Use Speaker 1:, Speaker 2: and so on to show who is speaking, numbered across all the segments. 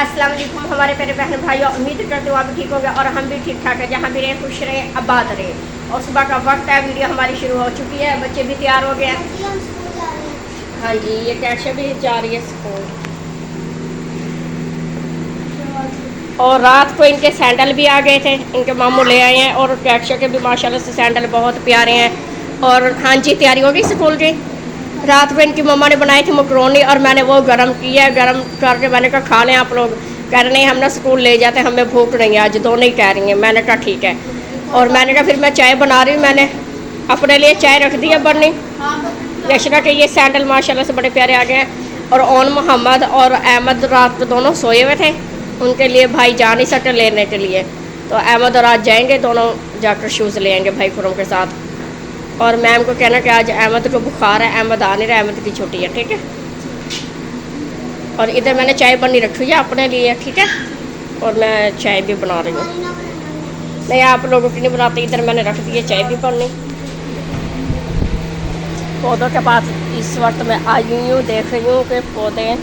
Speaker 1: अस्सलाम वालेकुम हमारे प्यारे बहन भाइयों, उम्मीद करते हो आप भी ठीक होंगे और हम भी ठीक ठाक है। जहाँ भी रहे खुश रहे, आबाद रहे। और सुबह का वक्त है, वीडियो हमारी शुरू हो चुकी है, बच्चे भी तैयार हो गए हैं। हाँ जी, ये कैशा भी जा रही है स्कूल। और रात को इनके सैंडल भी आ गए थे, इनके मामू ले आए हैं। और कैशा के भी माशाल्लाह से सैंडल बहुत प्यारे हैं। और हाँ जी, तैयारी हो गई स्कूल की। रात को इनकी मम्मा ने बनाई थी मकरोनी और मैंने वो गर्म किया। गर्म करके मैंने कहा खा लें आप लोग। कह रहे नहीं, हम ना स्कूल ले जाते, हमें भूख नहीं है आज। दोनों ही कह रही हैं। मैंने कहा ठीक है। और मैंने कहा फिर मैं चाय बना रही हूँ। मैंने अपने लिए चाय रख दी है बननी। यशरा के ये सैंडल माशाल्लाह से बड़े प्यारे आ गए हैं। और ओन मोहम्मद और अहमद रात को दोनों सोए हुए थे, उनके लिए भाई जा नहीं सकते लेने के लिए। तो अहमद और आज जाएंगे, दोनों जाकर शूज़ ले आएंगे भाई खुरम के साथ। और मैम को कहना कि आज अहमद को बुखार है, अहमद आ नहीं रहा, अहमद की छुट्टी है, ठीक है। और इधर मैंने चाय बनी रखी है अपने लिए, ठीक है। और मैं चाय भी बना रही हूँ। नहीं, आप लोगों की नहीं बनाती, इधर मैंने रख दी है चाय भी बननी। पौधों के पास इस वक्त मैं आई हुई हूँ, देख रही हूँ कि पौधे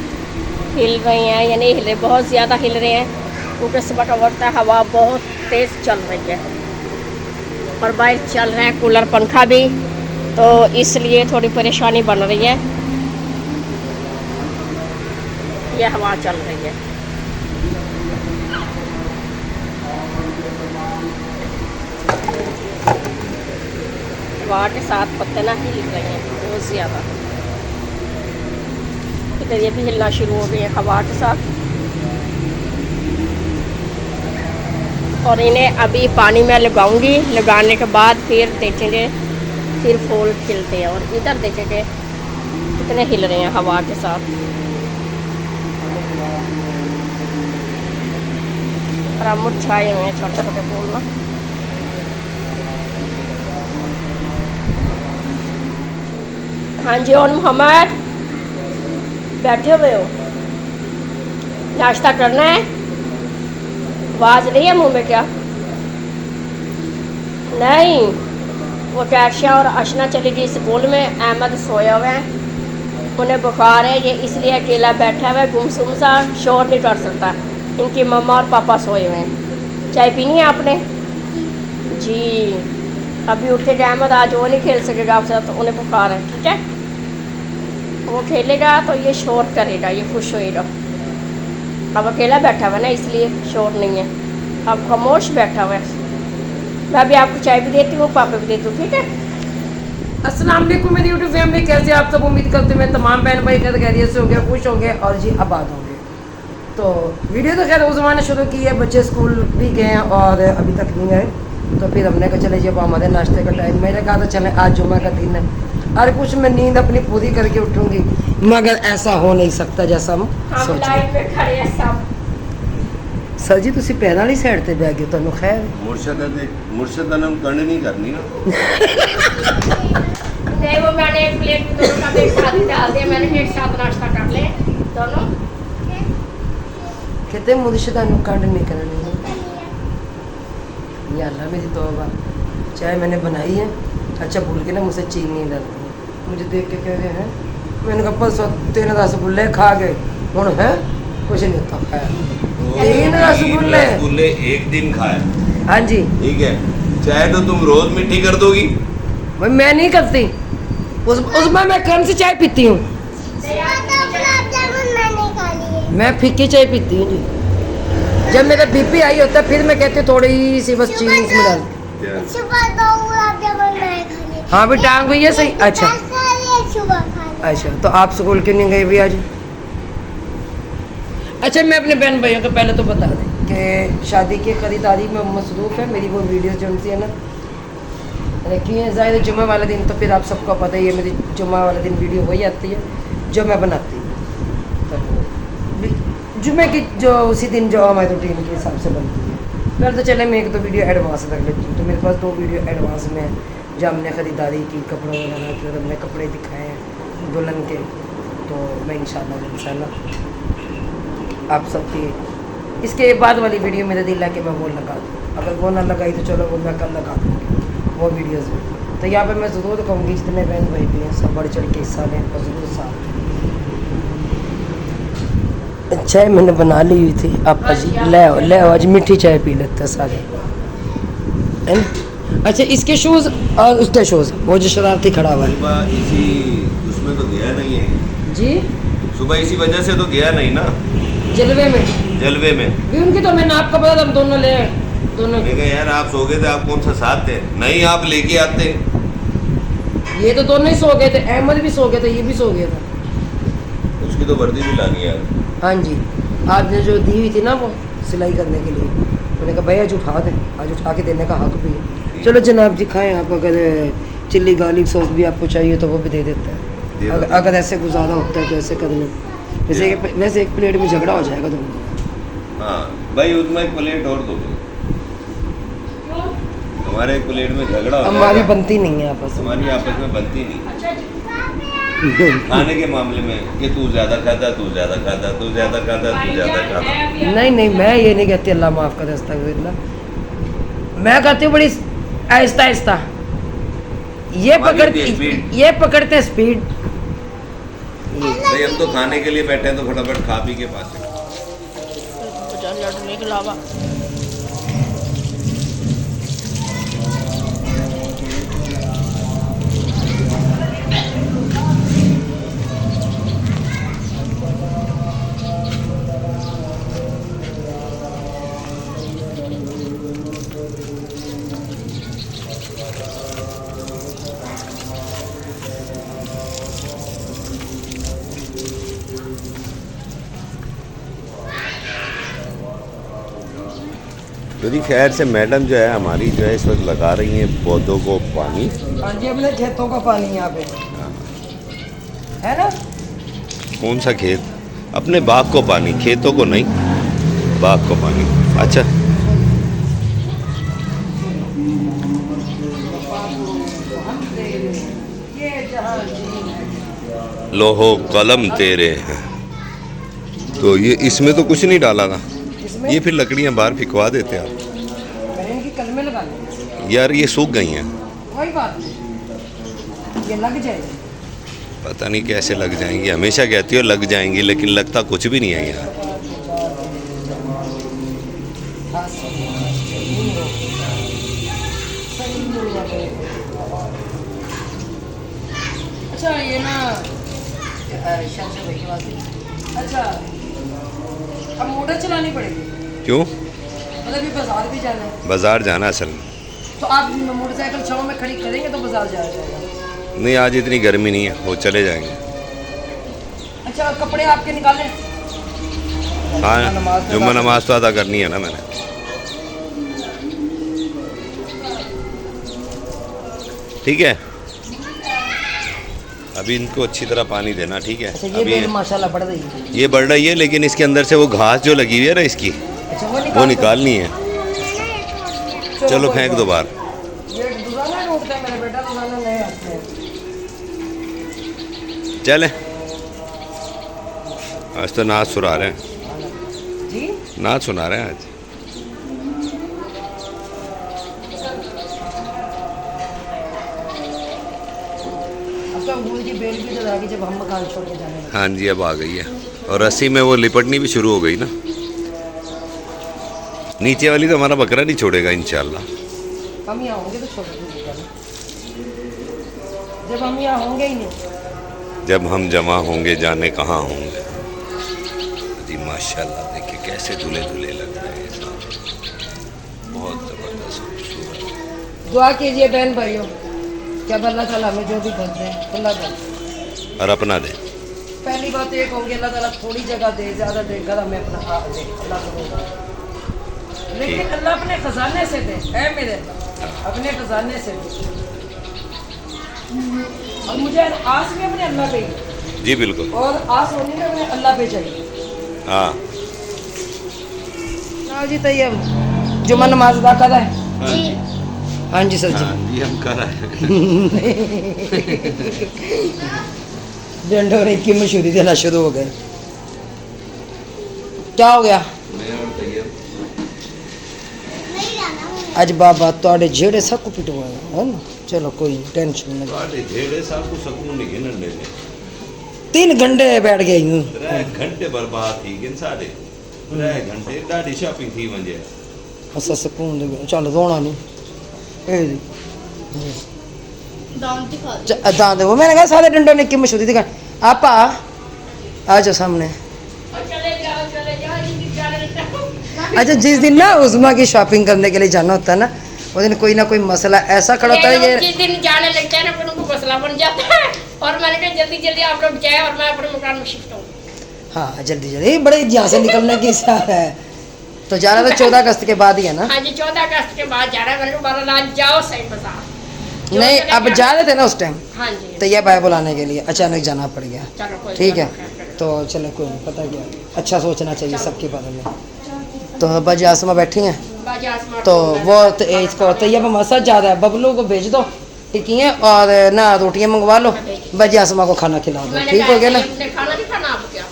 Speaker 1: हिल रहे हैं या नहीं हिल रहे। बहुत ज़्यादा हिल रहे हैं क्योंकि सुबह का वक्त है, हवा बहुत तेज़ चल रही है। और बाहर चल रहा है कूलर पंखा भी, तो इसलिए थोड़ी परेशानी बन रही है। ये हवा चल रही है। हवा के साथ पत्ते ना हिल रहे हैं बहुत ज़्यादा। इधर ये भी हिलना शुरू हो गई है हवा के साथ। और इन्हें अभी पानी में लगाऊंगी, लगाने के बाद फिर देखेंगे, फिर फूल खिलते हैं। और इधर देखेंगे कितने हिल रहे हैं हवा के साथ। और मुरझाए हुए हैं छोटे छोटे फूल ना। हाँ जी, और मोहम्मद बैठे हुए हो, नाश्ता करना है? आवाज़ नहीं है मुंह में क्या? नहीं, वो कैशिया और अशना चली गई स्कूल में, अहमद सोया हुआ है, उन्हें बुखार है, ये इसलिए अकेला बैठा हुआ है, गुमसुम सा, शोर नहीं कर सकता। इनकी मम्मा और पापा सोए हुए हैं। चाय पीनी है आपने? जी, अभी उठेगा अहमद, आज वो नहीं खेल सकेगा आपसे, तो उन्हें बुखार है, ठीक है। वो खेलेगा तो ये शोर करेगा, ये खुश होएगा। अब अकेला बैठा हुआ है ना, इसलिए शोर नहीं है। अब खामोश बैठा हुआ है। मैं भी आपको चाय भी देती हूँ, पापा भी देती हूँ, ठीक है।
Speaker 2: अस्सलाम वालेकुम मेरी यूट्यूब फैमिली, कैसे आप सब? उम्मीद करते हैं तमाम बहन भाई कहते खैरियत से होंगे, खुश होंगे और जी आबाद होंगे। तो वीडियो तो खैर उस ज़माने शुरू की है, बच्चे स्कूल भी गए हैं और अभी तक नहीं गए। तो फिर हमने कहा चले जब हमारे नाश्ते का टाइम, मैंने कहा था चले आज जुम्मा का दिन है, अरे कुछ मैं नींद अपनी पूरी करके उठूँगी, मगर ऐसा हो नहीं सकता जैसा हम सोच रहे। सर जी तुसी पैर वाली साइड से बह गए, तुहानू खैर
Speaker 3: मुर्शद नाम कंड नहीं करनी ना।
Speaker 1: नहीं, वो मैंने एक प्लेट में दोनों का एक साथ ही डाल दिया, मैंने एक साथ नाश्ता कर ले दोनों।
Speaker 2: कहते मुर्शदा नु कंड नहीं करनी है। या अल्लाह मेरी तौबा, चाय मैंने बनाई है, अच्छा भूल के ना मुझसे चीनी डालती है, मुझे देख के कह रहे हैं, मैंने कहा परसों 3 रसगुल्ले खा गए, हूँ है कुछ नहीं होता खाया। 3 रसगुल्ले
Speaker 3: एक दिन खाया।
Speaker 2: हाँ जी,
Speaker 3: ठीक है, चाय तो तुम रोज मीठी कर दोगी।
Speaker 2: भाई मैं नहीं करती, उसमें मैं कम से चाय पीती हूँ, मैं फीकी चाय पीती हूँ जी। जब मेरा बीपी आई होता है फिर मैं कहती हूँ थोड़ी सी बस चीनी इसमें डाल। हाँ भी टांग हुई है सही। अच्छा अच्छा, तो आप स्कूल क्यों नहीं गए भी आज? अच्छा, मैं अपने बहन भाइयों को पहले तो बता दें कि शादी की ख़रीदारी में मसरूफ़ है। मेरी वो वीडियोस जो सी है ना रखी है, ज़ाहिर जुम्मे वाले दिन तो फिर आप सबको पता ही है, मेरी जुम्मा वाले दिन वीडियो वही आती है जो मैं बनाती हूँ। तो जुम्मे की जो उसी दिन जो हमारे रूटीन के हिसाब से बनती है। फिर तो चले मैं एक 2 वीडियो एडवांस रख लेती हूँ। तो मेरे पास 2 वीडियो एडवांस में है जो हमने ख़रीदारी की, कपड़ों वगैरह की, हमने कपड़े दिखाए हैं दुल्हन के। तो मैं इंशाल्लाह आप सबकी इसके बाद वाली वीडियो मेरा दिल है कि मैं वो लगा दूँ। अगर वो ना लगाई तो चलो वो मैं कल लगा दूँगी वो वीडियोज़ में। तो यहाँ पे मैं ज़रूर कहूँगी जितने बहन भाई भी हैं सब बढ़ चढ़ के हिस्सा लें और ज़रूर साथ दें। चाय मैंने बना ली हुई थी। आप ले आओ आज मीठी चाय पी लेते हैं सारे, है ना? अच्छा, इसके शूज़ और उसके शूज़, वो जो शरारती खड़ा हुआ है
Speaker 3: सुबह इसी उसमें तो गया नहीं है
Speaker 2: जी,
Speaker 3: सुबह इसी वजह से तो गया नहीं ना
Speaker 2: जलवे में
Speaker 3: जलवे में।
Speaker 2: भी उनकी, तो मैंने आपको पता था हम दोनों ले आए, दोनों।
Speaker 3: मैं कहा यार आप सो गए थे, आप कौन सा साथ थे? नहीं आप लेके आते।
Speaker 2: ये तो दोनों ही सो गए थे, अहमद भी सो गया था, ये भी सो गया था।
Speaker 3: उसकी तो वर्दी भी लानी यार।
Speaker 2: हाँ जी, आपने जो दी हुई थी ना वो सिलाई करने के लिए, मैंने कहा भाई आज उठा दें, आज उठा के देने का हक भी है। चलो जनाब जी खाएं, आप अगर चिल्ली गार्लिक सॉस भी आपको चाहिए तो वो भी दे देते हैं, अगर ऐसे गुजारा होता है तो ऐसे कर लें। वैसे एक प्लेट में झगड़ा हो जाएगा दोनों।
Speaker 3: हाँ भाई उसमें एक प्लेट और दो, हमारे एक प्लेट में झगड़ा हो
Speaker 2: हमारी
Speaker 3: जाएगा।
Speaker 2: बनती नहीं है आपस में,
Speaker 3: हमारी आपस में बनती नहीं खाने के मामले में कि तू ज्यादा खाता, तू ज्यादा खाता, तू ज्यादा खाता, तू ज्यादा खाता।
Speaker 2: नहीं नहीं, मैं ये नहीं कहती अल्लाह माफ़ करे, अस्तगफिरुल्लाह। मैं कहती हूँ बड़ी आहिस्ता आहिस्ता, ये पकड़ते स्पीड।
Speaker 3: भाई हम तो खाने के लिए बैठे हैं तो फटाफट खा पी के पास है।
Speaker 1: लड़ने के अलावा
Speaker 3: यदि खैर से मैडम जो है हमारी जो है इस वक्त लगा रही हैं पौधों को पानी।
Speaker 2: हाँ जी, अपने खेतों का पानी यहाँ पे है ना।
Speaker 3: कौन सा खेत? अपने बाग को पानी, खेतों को नहीं, बाग को पानी। अच्छा लोहो कलम तेरे हैं, तो ये इसमें तो कुछ नहीं डाला था,
Speaker 2: इसमें
Speaker 3: ये फिर लकड़ियाँ बाहर फिकवा देते हैं आप।
Speaker 2: मैंने इनकी कलमें लगा ली,
Speaker 3: यार ये सूख गई हैं,
Speaker 2: कोई बात नहीं, ये लग जाएगी।
Speaker 3: पता नहीं कैसे लग जाएंगी, हमेशा कहती हो लग जाएंगी लेकिन लगता कुछ भी नहीं है यहाँ।
Speaker 2: अच्छा ये ना अच्छा, अब मोटर चलानी पड़ेगी,
Speaker 3: क्यों?
Speaker 2: मतलब ये बाजार भी जाना है,
Speaker 3: बाजार जाना असल में।
Speaker 2: तो आप मोटरसाइकिल छाँव में खड़ी करेंगे तो बाजार जाया जाएगा।
Speaker 3: नहीं आज इतनी गर्मी नहीं है, वो चले जाएंगे।
Speaker 2: अच्छा कपड़े आपके निकाले?
Speaker 3: हाँ जुम्मा नमाज तो अदा करनी है ना मैंने। ठीक है, अभी इनको अच्छी तरह पानी देना, ठीक है।
Speaker 2: अच्छा ये
Speaker 3: अभी
Speaker 2: बेल माशाल्लाह बढ़ रही है,
Speaker 3: ये बढ़ रही है लेकिन इसके अंदर से वो घास जो लगी हुई है ना इसकी,
Speaker 2: अच्छा
Speaker 3: वो निकालनी है। चलो फेंक दो बाहर।
Speaker 2: ये रोजाना रोकता है मेरा बेटा, रोजाना नए आते हैं।
Speaker 3: चले आज तो नाच सुना रहे हैं,
Speaker 2: जी
Speaker 3: नाच सुना रहे हैं आज।
Speaker 2: अब तो अंगूर की बेल भी तो आ गई जब हम मकान छोड़ के जाने लगे।
Speaker 3: हाँ जी अब आ गई है, और रस्सी में वो लिपटनी भी शुरू हो गई ना। नीचे वाली तो हमारा बकरा नहीं छोड़ेगा इंशाल्लाह।
Speaker 2: हम यहाँ होंगे तो छोड़ देंगे, जब हम यहाँ होंगे ही नहीं।
Speaker 3: जब हम जमा होंगे जाने कहाँ होंगे। जी माशाल्लाह देखिए कैसे दूल्हे दूल्हे लग रहे हैं, बहुत ज़बरदस्त खूबसूरत।
Speaker 2: दुआ कीजिए बहन भाइयों, क्या अल्लाह ताला हमें जो भी बन जाए अल्लाह दे,
Speaker 3: और अपना दे।
Speaker 2: पहली बात एक होंगी अल्लाह ताला थोड़ी जगह दे, ज़्यादा देकर हमें अपना हाथ दे, अल्लाह को दे। लेकिन अल्लाह अपने खजाने से दे, है मेरे अपने खजाने से दे। और मुझे आस भी अपने अल्लाह पे ही,
Speaker 3: जी बिल्कुल,
Speaker 2: और आस होनी में अपने अल्लाह पे चाहिए।
Speaker 3: हाँ
Speaker 2: हाँ जी तैयब जुम्मा नमाज अदा कर रहा है।
Speaker 3: हाँ जी,
Speaker 2: हाँ जी सर जी,
Speaker 3: हाँ जी हम कर रहे हैं।
Speaker 2: डंडोरे की मशहूरी देना शुरू हो गए। क्या हो गया आज बाबा थोड़े जेड़े सब को पिटवाए है ना। चलो कोई टेंशन नहीं।
Speaker 3: जेड़े साहब को सकून नहीं गिनने
Speaker 2: 3 घंटे बैठ गई हूँ
Speaker 3: 3 घंटे बर्बाद थी गिन साढ़े 3 घंटे ॾाढी शॉपिंग थी वञे
Speaker 2: असां सुकून दे चल रोना नहीं ए
Speaker 4: दांत दिखा
Speaker 2: दांत वो मैंने कहा सारे डंडों ने की मशहूरी दिखा आप आ जाओ सामने
Speaker 1: और चले जाओ इनकी जाने
Speaker 2: अच्छा जिस दिन ना उस्मा की शॉपिंग करने के लिए जाना होता है ना उस दिन कोई ना कोई मसला ऐसा खड़ा होता है
Speaker 1: जिस दिन जाने लगते हैं ना फिर उनको मसला बन जाता है और मैंने कहा जल्दी जल्दी आप लोग जाए और मैं अपने मकान में शिफ्ट हूँ।
Speaker 2: हाँ जल्दी जल्दी बड़े यहाँ से निकलने की इच्छा है तो जाना तो 14 अगस्त के बाद ही है ना
Speaker 1: हाँ जी 14 अगस्त के बाद जा रहा है। मैंने कहा बारह आज जाओ सही बाजार
Speaker 2: नहीं अब जा रहे थे ना उस टाइम
Speaker 1: हाँ जी
Speaker 2: तो यह भाई बुलाने के लिए अचानक जाना पड़ गया
Speaker 1: चलो कोई
Speaker 2: ठीक है
Speaker 1: बात
Speaker 2: तो चलो कोई नहीं पता क्या अच्छा सोचना चाहिए सबके बारे में तो बाजी आसमा बैठी हैं
Speaker 1: बाजी आसमान
Speaker 2: तो वो इसको तैयब मसाज जा रहा है बबलू को भेज दो टिकियाँ और ना रोटियाँ मंगवा लो बाजी आसमा को खाना खिला दो
Speaker 1: मैंने
Speaker 2: ठीक
Speaker 1: कहा
Speaker 2: हो गया ना
Speaker 1: आपने खाना नहीं खाना आप क्या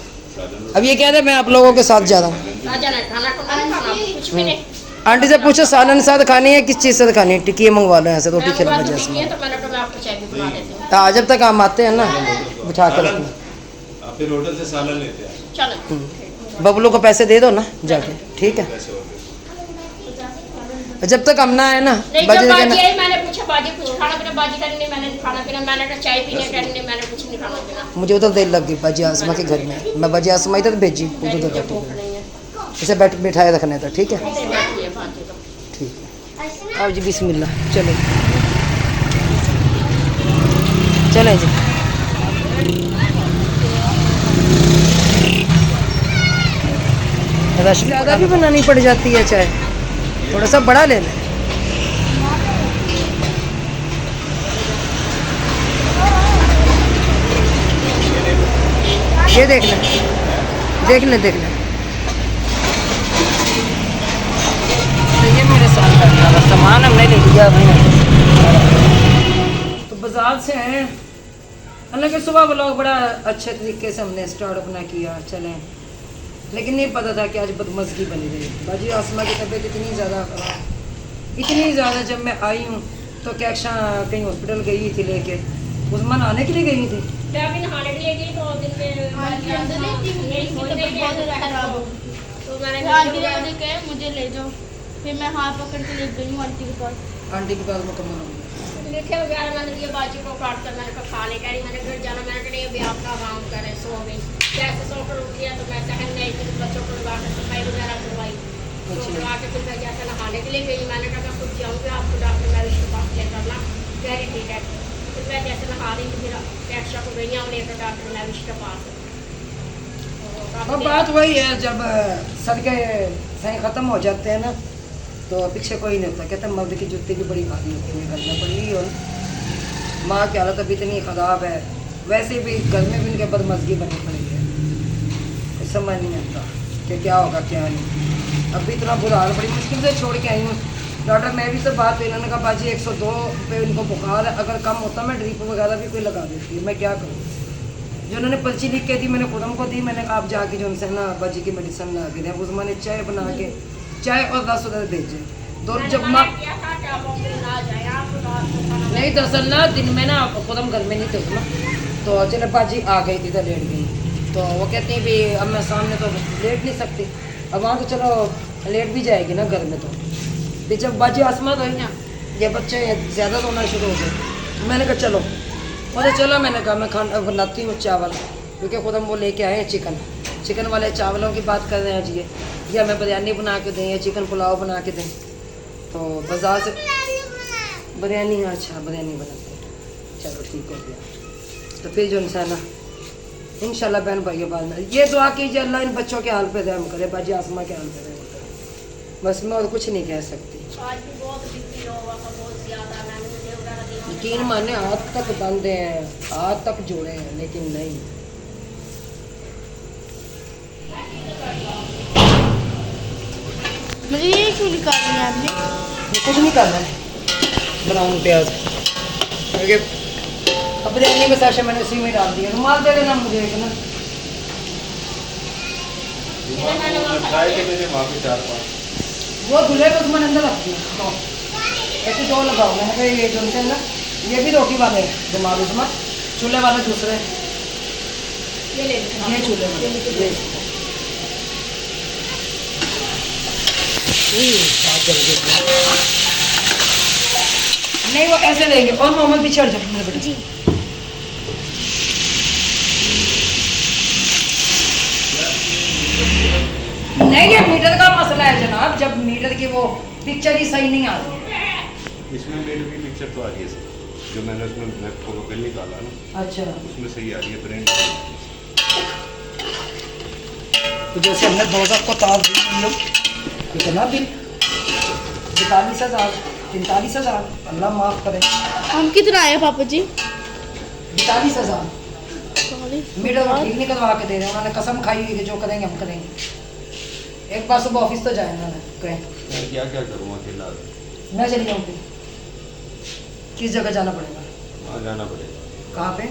Speaker 2: अब ये कह रहे मैं आप लोगों के साथ जा रहा हूँ
Speaker 1: राजा ने खाना नहीं खाना कुछ भी नहीं
Speaker 2: आंटी से पूछो सालन साथ खानी है किस चीज़ से खानी है टिकियाँ मंगवा लो यहाँ से रोटी खिला बाजी आसमा
Speaker 1: तो मैंने कहा मैं आपको चाय भी बना देती हूँ
Speaker 2: हाँ जब तक हम आते हैं ना बिठा कर रखना
Speaker 3: आप फिर होटल से सालन लेते हैं
Speaker 1: चलो
Speaker 2: बबलू को पैसे दे दो ना जाके ठीक है जब तक हम ना आए ना
Speaker 1: नहीं
Speaker 2: बाजी
Speaker 1: जब
Speaker 2: ने कहना
Speaker 1: बाजी आई मैंने पूछा बाजी कुछ खाना पीना बाजी करनी नहीं मैंने खाना पीना मैंने कहा चाय पीने करनी मैंने कुछ नहीं खाना पीना
Speaker 2: मुझे उधर देर लग गई बाजी आसमा के घर में मैं बाजी आसमा इधर भेजी उधर
Speaker 1: मुझे
Speaker 2: बैठी
Speaker 1: भूख नहीं है
Speaker 2: इसे बिठाए रखने था ठीक है
Speaker 1: बैठी है बाजी तो
Speaker 2: ठीक है अब जी बिस्मिल्लाह चलो चले जी रश ज़्यादा भी बनानी पड़ जाती है चाय थोड़ा सा बड़ा ले लें ये देख लें देख लें देख लें तो ये मेरे साथ बैठा था सामान हमने ले लिया भाई तो बाजार से आए हालांकि सुबह ब्लॉग बड़ा अच्छे तरीके से हमने स्टार्ट अपना किया चलें लेकिन नहीं पता था कि आज बदमज़गी बनी रही बाजी आसमा की तबीयत इतनी ज़्यादा जब मैं आई हूँ तो क्या कहीं हॉस्पिटल गई थी लेके उस्मान आने के लिए गई थी
Speaker 1: मैं अभी नहाने के लिए गई तो दिन में तो मैंने
Speaker 4: के मुझे ले जाओ फिर मैं हाथ पकड़ के ले गई हूँ आंटी के पास
Speaker 2: मुकम्मल हो गई
Speaker 1: लिखे वगैरह मैंने ये बाजी को काट कर मैंने कहा खा ले कह रही मैंने घर जाना मैंने कहा नहीं अभी आपका आराम करें सो गई जैसे सोकर उठ गया तो मैं सहन नहीं थी बच्चों को लगा कर सफाई वगैरह करवाई तो करवा के फिर मैं जैसे नहाने के लिए गई मैंने कहा मैं खुद जाऊँगी आपको डॉक्टर मैरिज के पास ले करना कह रही ठीक है फिर मैं जैसे नहा रही थी फिर एक्स्ट्रा को गई हूँ लेकर डॉक्टर मैरिज के पास
Speaker 2: अब बात वही है जब सदके सही ख़त्म हो जाते हैं ना तो पीछे कोई नहीं होता कहते मर्द की जुत्ती भी बड़ी भारी होती है घर में पड़ी और माँ की हालत अभी इतनी ख़राब है वैसे भी घर में भी उनके बदमज़गी बनी पड़ी है कुछ समझ नहीं आता कि क्या होगा क्या नहीं अभी इतना बुरा हाल बड़ी मुश्किल से छोड़ के आई हूँ डॉक्टर मैं भी तो बात हुई इन्होंने कहा बाजी 102 पे उनको बुखार है अगर कम होता मैं ड्रिप वगैरह भी कोई लगा देती है मैं क्या करूँ जो उन्होंने पर्ची लिख के दी मैंने खुदम को दी मैंने कहा आप जाके जो उनसे ना बाजी की मेडिसिन ला के दें उस्मान ने चाय बना के चाय और 10 उधर भेजे तो जब माँ नहीं दरअसल ना दिन में ना खुदम घर में नहीं थे उसमें तो चले बाजी आ गई थी तो लेट गई तो वो कहती हैं भी अब मैं सामने तो लेट नहीं सकती अब वहाँ तो चलो लेट भी जाएगी ना घर में तो फिर जब बाजी आसमात हुई ना ये बच्चे ज़्यादा रोना शुरू हो गए मैंने कहा चलो मुझे चलो मैंने कहा मैं खाना बनाती हूँ चावल क्योंकि खुद हम वो लेके आए हैं चिकन वाले चावलों की बात कर रहे हैं जी या मैं बिरयानी बना के दें या चिकन पुलाव बना के दें तो बाज़ार से बिरयानी अच्छा बिरयानी बनाते हैं चलो ठीक हो गया तो फिर जो इंसान इंशाल्लाह बहन भाई के बाद ये दुआ कीजिए अल्लाह इन बच्चों के हाल पे रहम करे बाजी आसमा के हाल पे रहम करे बस मैं और कुछ नहीं कह सकती यकीन माने हाथ तक बांधे हैं हाथ तक जोड़े हैं लेकिन नहीं
Speaker 4: मुझे ये क्यों निकाली है आपने
Speaker 2: ये कुछ नहीं करना है ब्राउन प्याज क्योंकि अब बिरयानी में साशा मैंने उसी में डाल दिया रुमाल दे देना मुझे एक ना
Speaker 3: ट्राई के मैंने वहाँ पे 4-5
Speaker 2: वो दूल्हे को उसमें अंदर रखती है तो ऐसे दो लगाओ मैंने कहा ये जो है ना ये भी रोटी वाले दिमाग उसमें चूल्हे वाले दूसरे
Speaker 1: ये ले लीजिए।
Speaker 2: ये चूल्हे में ये बात कर रहे हैं। नहीं वो ऐसे देंगे और मोहम्मद भी चढ़ जाए मेरे बेटे
Speaker 1: जी
Speaker 2: नहीं ये मीटर का मसला है जनाब, जब मीटर की वो पिक्चर ही सही नहीं आती।
Speaker 3: इसमें मीटर की पिक्चर तो आ रही है सर, जो मैंने उसमें मैप को बिल निकाला ना,
Speaker 2: अच्छा
Speaker 3: उसमें सही आ रही है प्रिंट।
Speaker 2: तो जैसे हमने 2000 को तार दी लोग कितना बिल 42,000 43,000 अल्लाह माफ़ करे
Speaker 4: हम कितना आया पापा जी?
Speaker 2: 42,000 मीटर वो ठीक नहीं करवा के दे रहे हैं, उन्होंने कसम खाई हुई कि जो करेंगे हम करेंगे। एक बार सुबह ऑफिस तो जाए उन्होंने कहें
Speaker 3: मैं क्या क्या करूँ अकेला,
Speaker 2: मैं चली जाऊँ फिर किस जगह जाना पड़ेगा?
Speaker 3: वहाँ जाना पड़ेगा।
Speaker 2: कहाँ पे?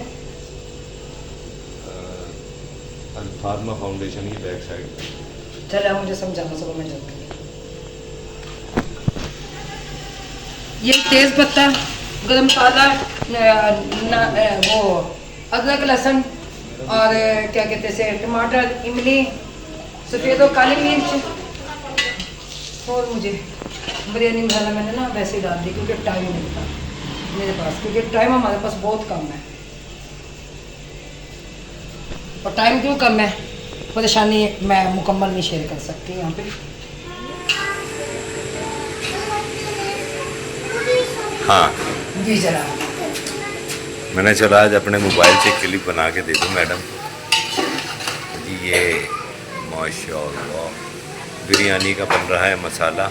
Speaker 3: फार्मा फाउंडेशन की बैक साइड में।
Speaker 2: चले मुझे समझाना सुबह मैं जाऊँगी। ये तेज पत्ता गरम मसाला वो अदरक लहसुन और क्या कहते हैं टमाटर इमली सफ़ेद और काली मिर्च और मुझे बिरयानी मसाला मैंने ना वैसे ही डाल दी क्योंकि टाइम नहीं था मेरे पास, क्योंकि टाइम हमारे पास बहुत कम है। और टाइम क्यों कम है, परेशानी मैं मुकम्मल नहीं शेयर कर सकती यहाँ पे।
Speaker 3: हाँ
Speaker 2: जी जनाब
Speaker 3: मैंने चला आज अपने मोबाइल से क्लिप बना के दे दूँ मैडम जी। ये माशाल्लाह बिरयानी का बन रहा है मसाला।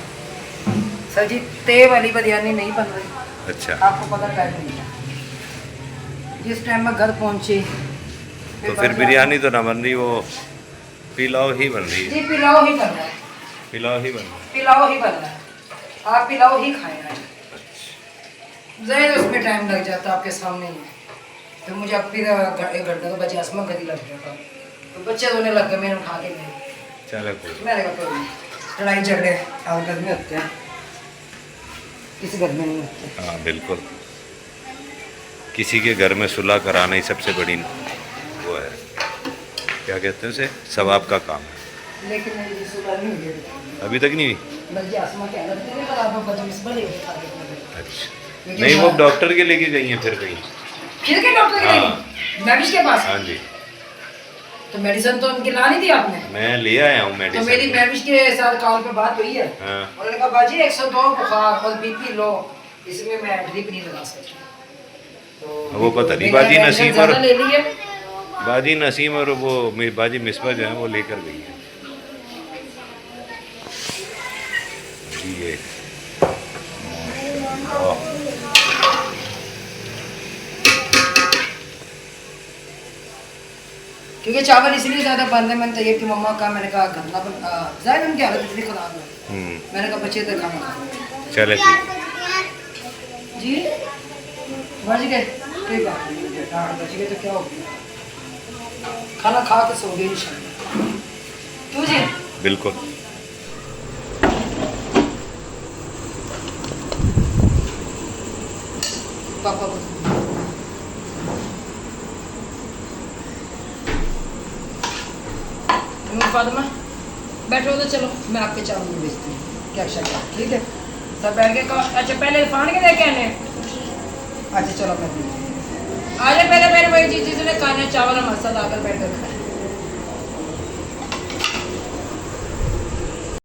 Speaker 2: सर जी ते वाली बिरयानी नहीं बन रही,
Speaker 3: अच्छा
Speaker 2: आपको पता टाइम नहीं है। जिस टाइम मैं घर पहुंची
Speaker 3: तो फिर बिरयानी तो ना बन रही, वो पिलाव ही बन रही है।
Speaker 2: जी पिलाओ ही बन रहा है,
Speaker 3: पिलाव ही बन रहा है।
Speaker 2: पिलाओ ही बन रहा है, आप पिलाओ ही खाए हैं। ज़ाहिर उसमें टाइम लग जाता आपके सामने ही है। तो मुझे अब फिर 1 घंटा तो बचे आसमान घड़ी लग गया था, तो बच्चे रोने लग गए, मैंने उठा के गए।
Speaker 3: चलो कोई
Speaker 2: मैंने कहा कोई नहीं, लड़ाई झगड़े हर घर में होते हैं, किसी घर में नहीं होते।
Speaker 3: हाँ बिल्कुल, किसी के घर में सुलह कराना ही सबसे बड़ी वो है, क्या कहते हैं उसे, सवाब का काम है।
Speaker 2: लेकिन मेरी सुबह नहीं हुई है
Speaker 3: अभी तक नहीं हुई?
Speaker 2: बल्कि आसमान के अंदर नहीं खराब हो बच्चे इस बड़े
Speaker 3: अच्छा नहीं, वो डॉक्टर के लेके गई हैं फिर कहीं?
Speaker 2: फिर के डॉक्टर के
Speaker 3: हाँ।
Speaker 2: लिए मैविश के पास?
Speaker 3: हाँ जी,
Speaker 2: तो मेडिसिन तो उनकी ला नहीं थी आपने?
Speaker 3: मैं ले आया हूँ
Speaker 2: तो
Speaker 3: मेडिसिन।
Speaker 2: मेरी मैविश के साथ कॉल पे बात हुई है।
Speaker 3: हाँ।
Speaker 2: उन्होंने कहा बाजी 102 बुखार और बीपी लो, इसमें मैं ड्रिप नहीं लगा सकती। तो
Speaker 3: वो पता नहीं
Speaker 2: मैंने
Speaker 3: बाजी
Speaker 2: medicine
Speaker 3: नसीम
Speaker 2: ज़्यादा
Speaker 3: और
Speaker 2: ले ली है।
Speaker 3: बाजी नसीम और वो बाजी मिसबा जो है वो लेकर गई है जी। ये माशाल्लाह।
Speaker 2: क्योंकि चावल इसलिए ज़्यादा बन रहे, मैंने तैयार की मम्मा का, मैंने कहा घर ना बन ज़ाहिर उनकी हालत इतनी ख़राब है, मैंने कहा बच्चे तो खाना खा।
Speaker 3: चले ठीक।
Speaker 2: जी बच गए, कोई बात नहीं बेटा, बच गए तो क्या हो गया, खाना खा के सो गए इंशाल्लाह। क्यों जी?
Speaker 3: बिल्कुल।
Speaker 2: पापा को फातिमा बैठो तो चलो मैं आपके चावल में भेजती हूँ, क्या शक है, ठीक है सब बैठ के कहो। अच्छा पहले इरफान के लेके आने, अच्छा चलो मैं आ जाए पहले मेरे भाई जी जिसने खाना चावल हमारे साथ आकर बैठ कर खाए।